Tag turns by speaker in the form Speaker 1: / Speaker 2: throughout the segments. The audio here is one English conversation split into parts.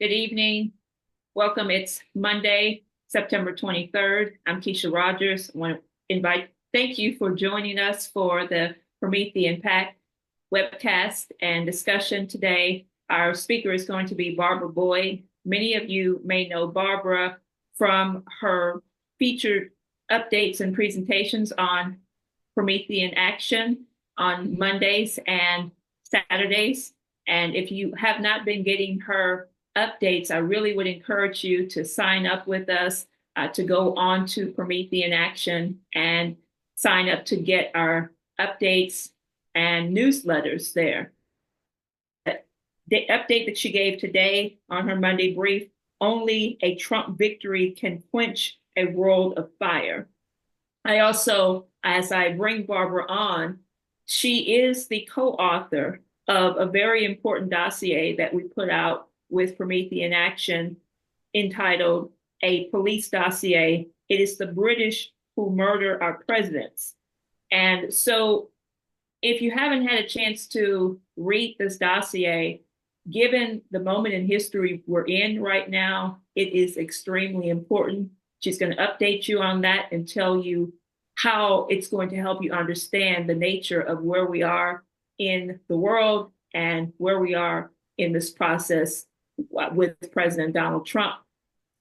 Speaker 1: Good evening. Welcome. It's Monday, September 23rd. I'm Kesha Rogers. I want to thank you for joining us for the Promethean Pact webcast and discussion today. Our speaker is going to be Barbara Boyd. Many of you may know Barbara from her featured updates and presentations on Promethean Action on Mondays and Saturdays. And if you have not been getting her updates, I really would encourage you to sign up with us, to go on to Promethean Action and sign up to get our updates and newsletters there. The update that she gave today on her Monday brief, only a Trump victory can quench a world of fire. I also, as I bring Barbara on, she is the co-author of a very important dossier that we put out with Promethean Action entitled A Police Dossier. It is the British who murder our presidents. And so if you haven't had a chance to read this dossier, given the moment in history we're in right now, it is extremely important. She's going to update you on that and tell you how it's going to help you understand the nature of where we are in the world and where we are in this process with President Donald Trump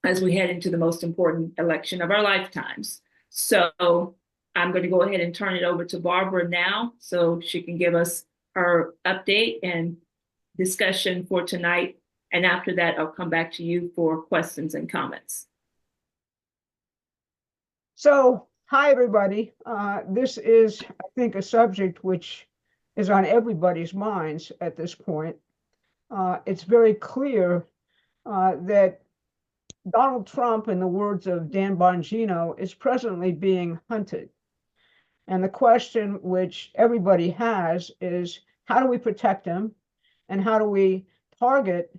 Speaker 1: as we head into the most important election of our lifetimes. So I'm going to go ahead and turn it over to Barbara now so she can give us her update and discussion for tonight. And after that, I'll come back to you for questions and comments.
Speaker 2: So, hi, everybody. This is, I think, a subject which is on everybody's minds at this point. It's very clear that Donald Trump, in the words of Dan Bongino, is presently being hunted. And the question which everybody has is, how do we protect him? And how do we target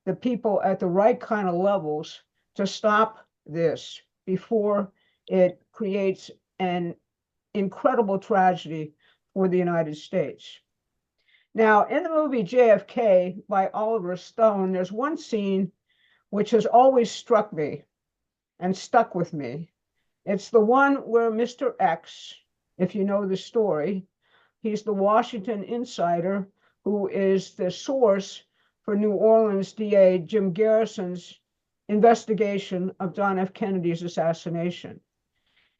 Speaker 2: the people at the right kind of levels to stop this before it creates an incredible tragedy for the United States? Now, in the movie JFK by Oliver Stone, there's one scene which has always struck me and stuck with me. It's the one where Mr. X, if you know the story, he's the Washington insider who is the source for New Orleans DA Jim Garrison's investigation of John F. Kennedy's assassination.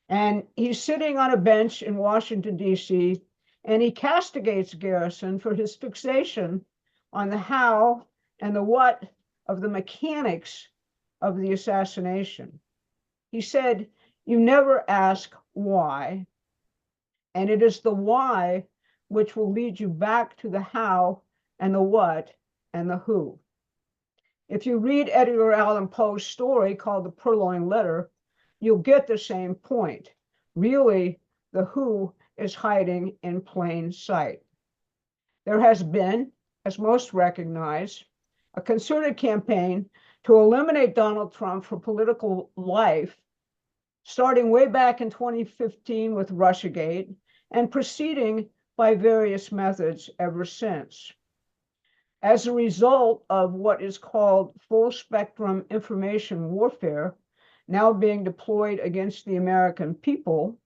Speaker 2: And he's sitting on a bench in Washington, D.C., and he castigates Garrison for his fixation on the how and the what of the mechanics of the assassination. He said, "You never ask why, and it is the why which will lead you back to the how and the what and the who." If you read Edgar Allan Poe's story called The Purloined Letter, you'll get the same point. Really, the who is hiding in plain sight. There has been, as most recognize, a concerted campaign to eliminate Donald Trump from political life, starting way back in 2015 with Russiagate and proceeding by various methods ever since. As a result of what is called full spectrum information warfare, now being deployed against the American people,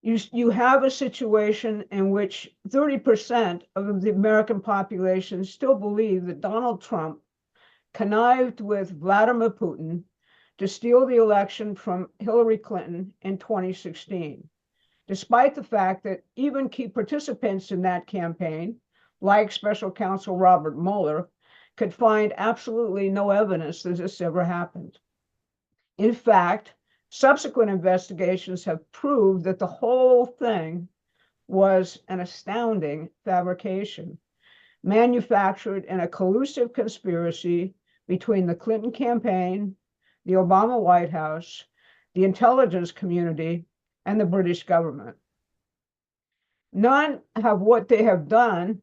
Speaker 2: you have a situation in which 30% of the American population still believe that Donald Trump connived with Vladimir Putin to steal the election from Hillary Clinton in 2016, despite the fact that even key participants in that campaign, like Special Counsel Robert Mueller, could find absolutely no evidence that this ever happened. In fact, subsequent investigations have proved that the whole thing was an astounding fabrication, manufactured in a collusive conspiracy between the Clinton campaign, the Obama White House, the intelligence community, and the British government. None of what they have done,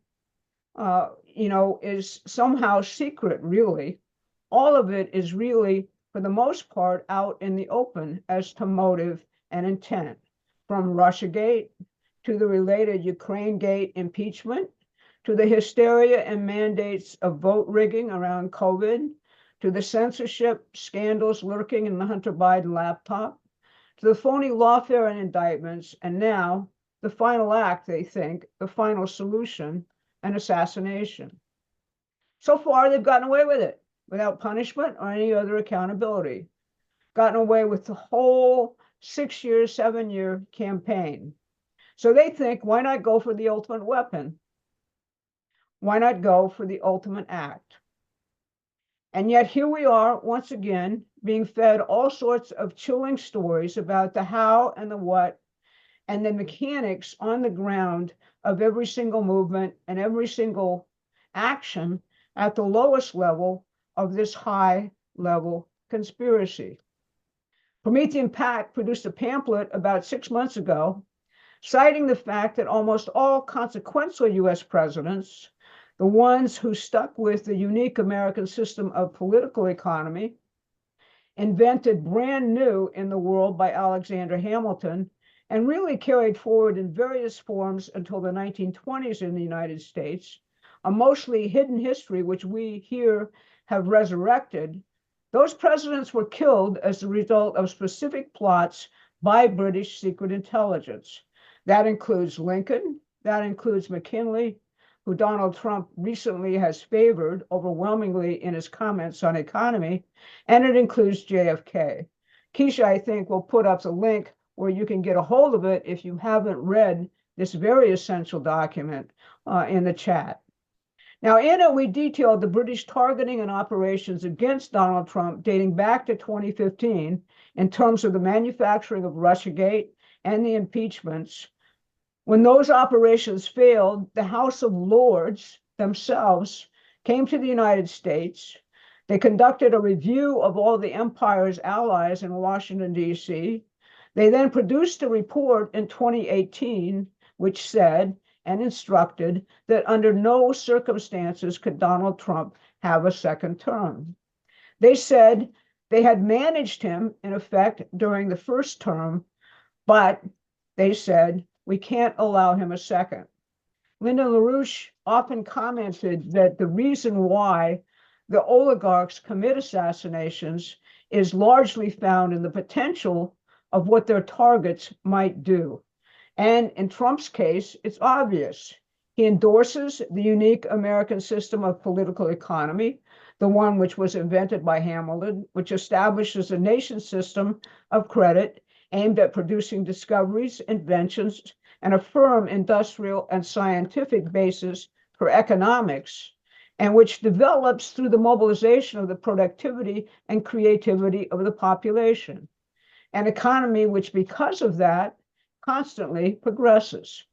Speaker 2: is somehow secret, really. All of it is really, for the most part, out in the open as to motive and intent, from Russiagate to the related Ukraine-gate impeachment, to the hysteria and mandates of vote rigging around COVID, to the censorship scandals lurking in the Hunter Biden laptop, to the phony lawfare and indictments, and now the final act, they think, the final solution, an assassination. So far, they've gotten away with it without punishment or any other accountability. Gotten away with the whole 6-year, 7-year campaign. So they think, why not go for the ultimate weapon? Why not go for the ultimate act? And yet here we are, once again, being fed all sorts of chilling stories about the how and the what and the mechanics on the ground of every single movement and every single action at the lowest level of this high-level conspiracy. Promethean Pact produced a pamphlet about 6 months ago, citing the fact that almost all consequential US presidents, the ones who stuck with the unique American system of political economy, invented brand new in the world by Alexander Hamilton, and really carried forward in various forms until the 1920s in the United States, a mostly hidden history which we here have resurrected. Those presidents were killed as a result of specific plots by British secret intelligence. That includes Lincoln, that includes McKinley, who Donald Trump recently has favored overwhelmingly in his comments on economy, and it includes JFK. Kesha, I think, will put up the link where you can get a hold of it if you haven't read this very essential document in the chat. Now, in it, we detailed the British targeting and operations against Donald Trump dating back to 2015 in terms of the manufacturing of Russiagate and the impeachments. When those operations failed, the House of Lords themselves came to the United States. They conducted a review of all the empire's allies in Washington, D.C. They then produced a report in 2018, which said and instructed that under no circumstances could Donald Trump have a second term. They said they had managed him, in effect, during the first term, but they said, we can't allow him a second. Lyndon LaRouche often commented that the reason why the oligarchs commit assassinations is largely found in the potential of what their targets might do. And in Trump's case, it's obvious. He endorses the unique American system of political economy, the one which was invented by Hamilton, which establishes a nation system of credit aimed at producing discoveries, inventions, and a firm industrial and scientific basis for economics, and which develops through the mobilization of the productivity and creativity of the population. An economy which, because of that, constantly progresses.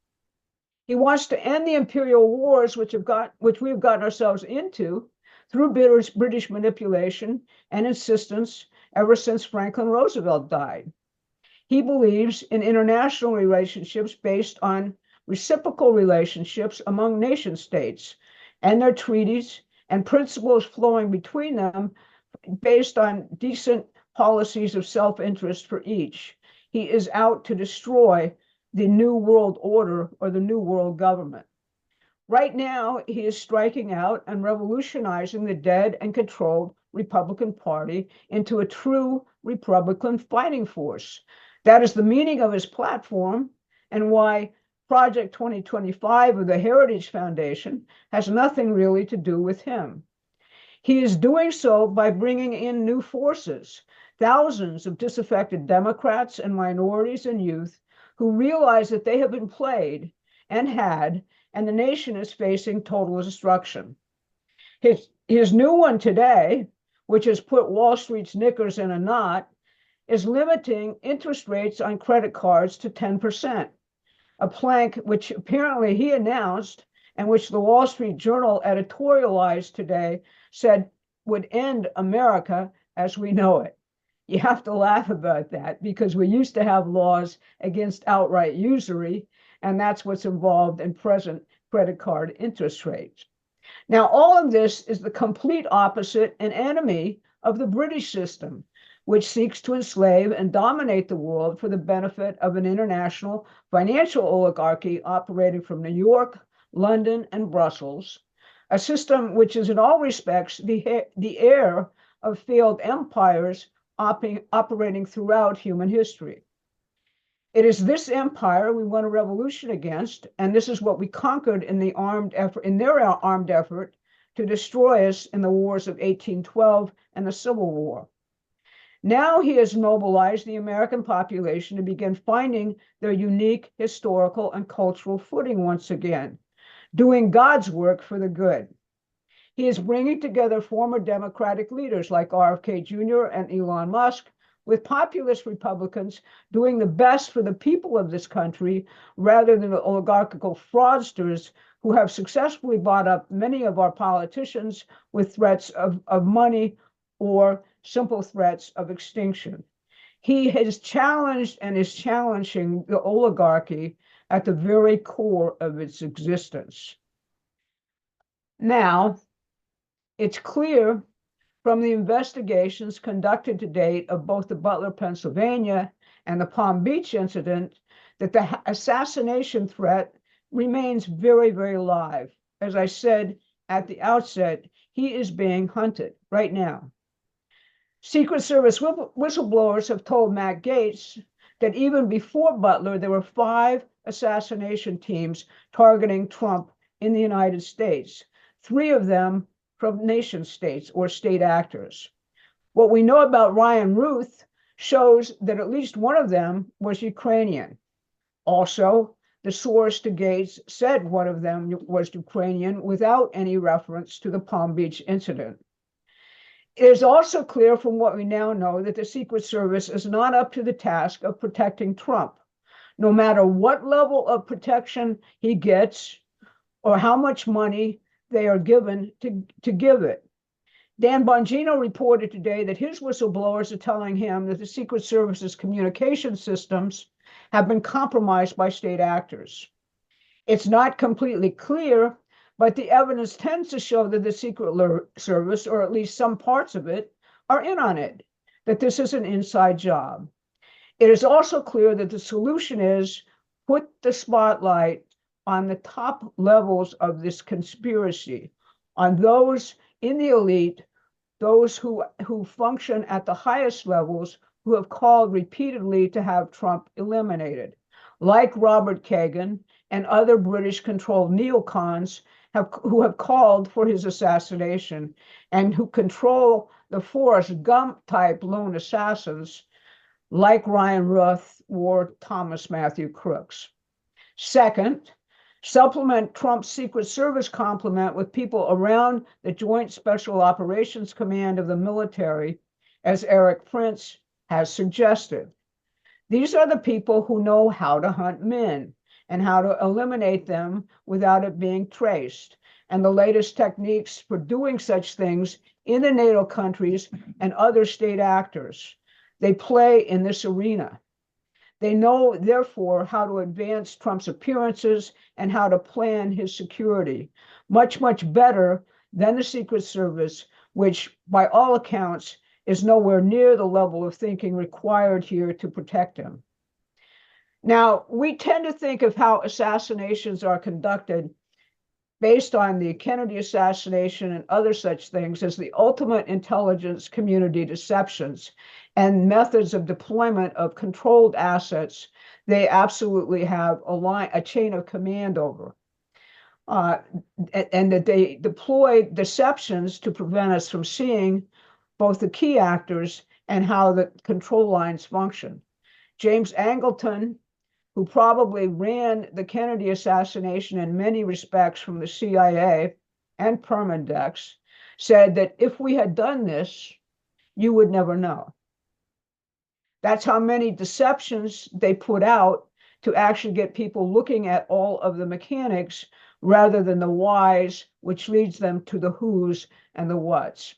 Speaker 2: He wants to end the imperial wars which we've gotten ourselves into through British manipulation and insistence ever since Franklin Roosevelt died. He believes in international relationships based on reciprocal relationships among nation states and their treaties and principles flowing between them based on decent policies of self-interest for each. He is out to destroy the New World Order or the New World Government. Right now, he is striking out and revolutionizing the dead and controlled Republican Party into a true Republican fighting force. That is the meaning of his platform and why Project 2025 of the Heritage Foundation has nothing really to do with him. He is doing so by bringing in new forces, thousands of disaffected Democrats and minorities and youth who realize that they have been played and the nation is facing total destruction. His new one today, which has put Wall Street's knickers in a knot, is limiting interest rates on credit cards to 10%, a plank which apparently he announced and which the Wall Street Journal editorialized today said would end America as we know it. You have to laugh about that because we used to have laws against outright usury, and that's what's involved in present credit card interest rates. Now, all of this is the complete opposite and enemy of the British system, which seeks to enslave and dominate the world for the benefit of an international financial oligarchy operating from New York, London, and Brussels, a system which is in all respects the heir of failed empires operating throughout human history. It is this empire we won a revolution against, and this is what we conquered in their armed effort to destroy us in the wars of 1812 and the Civil War. Now he has mobilized the American population to begin finding their unique historical and cultural footing once again, doing God's work for the good. He is bringing together former Democratic leaders like RFK Jr. and Elon Musk with populist Republicans doing the best for the people of this country rather than the oligarchical fraudsters who have successfully bought up many of our politicians with threats of money or simple threats of extinction. He has challenged and is challenging the oligarchy at the very core of its existence. Now, it's clear from the investigations conducted to date of both the Butler, Pennsylvania and the Palm Beach incident that the assassination threat remains very, very live. As I said at the outset, he is being hunted right now. Secret Service whistleblowers have told Matt Gaetz that even before Butler, there were 5 assassination teams targeting Trump in the United States, 3 of them from nation states or state actors. What we know about Ryan Ruth shows that at least one of them was Ukrainian. Also, the source to Gaetz said one of them was Ukrainian without any reference to the Palm Beach incident. It is also clear from what we now know that the Secret Service is not up to the task of protecting Trump, no matter what level of protection he gets or how much money they are given to give it. Dan Bongino reported today that his whistleblowers are telling him that the Secret Service's communication systems have been compromised by state actors. It's not completely clear, but the evidence tends to show that the Secret Service, or at least some parts of it, are in on it, that this is an inside job. It is also clear that the solution is put the spotlight on the top levels of this conspiracy, on those in the elite, those who function at the highest levels, who have called repeatedly to have Trump eliminated, like Robert Kagan and other British-controlled neocons who have called for his assassination and who control the Forrest Gump-type lone assassins like Ryan Ruth or Thomas Matthew Crooks. Second, supplement Trump's Secret Service complement with people around the Joint Special Operations Command of the military, as Eric Prince has suggested. These are the people who know how to hunt men and how to eliminate them without it being traced, and the latest techniques for doing such things in the NATO countries and other state actors. They play in this arena. They know, therefore, how to advance Trump's appearances and how to plan his security, much, much better than the Secret Service, which, by all accounts, is nowhere near the level of thinking required here to protect him. Now, we tend to think of how assassinations are conducted based on the Kennedy assassination and other such things as the ultimate intelligence community deceptions and methods of deployment of controlled assets they absolutely have a chain of command over. And that they deploy deceptions to prevent us from seeing both the key actors and how the control lines function. James Angleton, who probably ran the Kennedy assassination in many respects from the CIA and Permindex, said that if we had done this, you would never know. That's how many deceptions they put out to actually get people looking at all of the mechanics rather than the whys, which leads them to the whos and the whats.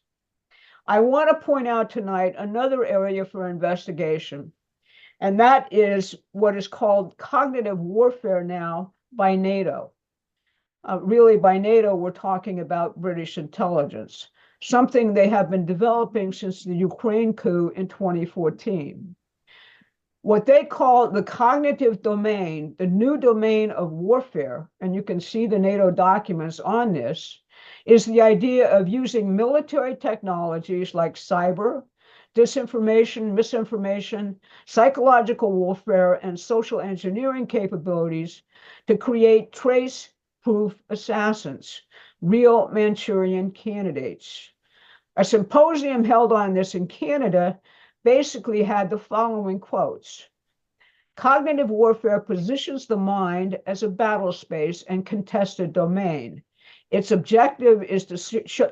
Speaker 2: I want to point out tonight another area for investigation, and that is what is called cognitive warfare now by NATO. Really, by NATO, we're talking about British intelligence, something they have been developing since the Ukraine coup in 2014. what they call the cognitive domain, the new domain of warfare, and you can see the NATO documents on this, is the idea of using military technologies like cyber, disinformation, misinformation, psychological warfare, and social engineering capabilities to create trace-proof assassins, real Manchurian candidates. A symposium held on this in Canada basically had the following quotes. Cognitive warfare positions the mind as a battle space and contested domain. Its objective is to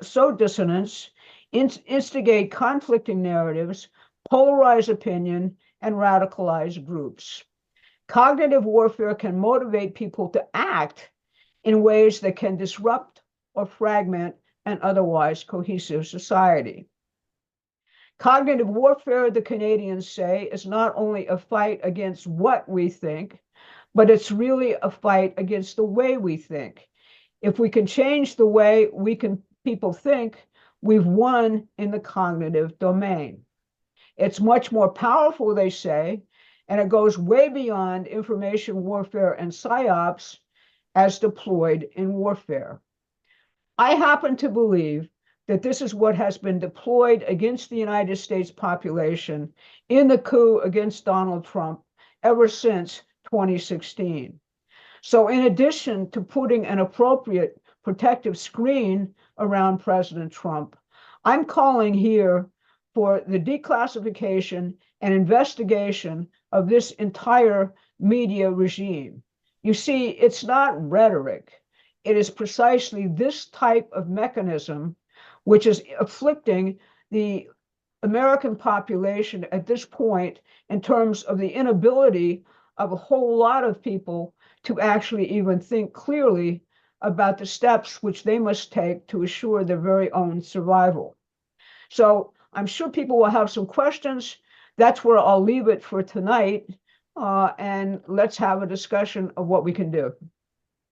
Speaker 2: sow dissonance, instigate conflicting narratives, polarize opinion, and radicalize groups. Cognitive warfare can motivate people to act in ways that can disrupt or fragment an otherwise cohesive society. Cognitive warfare, the Canadians say, is not only a fight against what we think, but it's really a fight against the way we think. If we can change the way people think, we've won in the cognitive domain. It's much more powerful, they say, and it goes way beyond information warfare and psyops as deployed in warfare. I happen to believe that this is what has been deployed against the United States population in the coup against Donald Trump ever since 2016. So in addition to putting an appropriate protective screen around President Trump, I'm calling here for the declassification and investigation of this entire media regime. You see, it's not rhetoric. It is precisely this type of mechanism which is afflicting the American population at this point in terms of the inability of a whole lot of people to actually even think clearly about the steps which they must take to assure their very own survival. So I'm sure people will have some questions. That's where I'll leave it for tonight. And let's have a discussion of what we can do.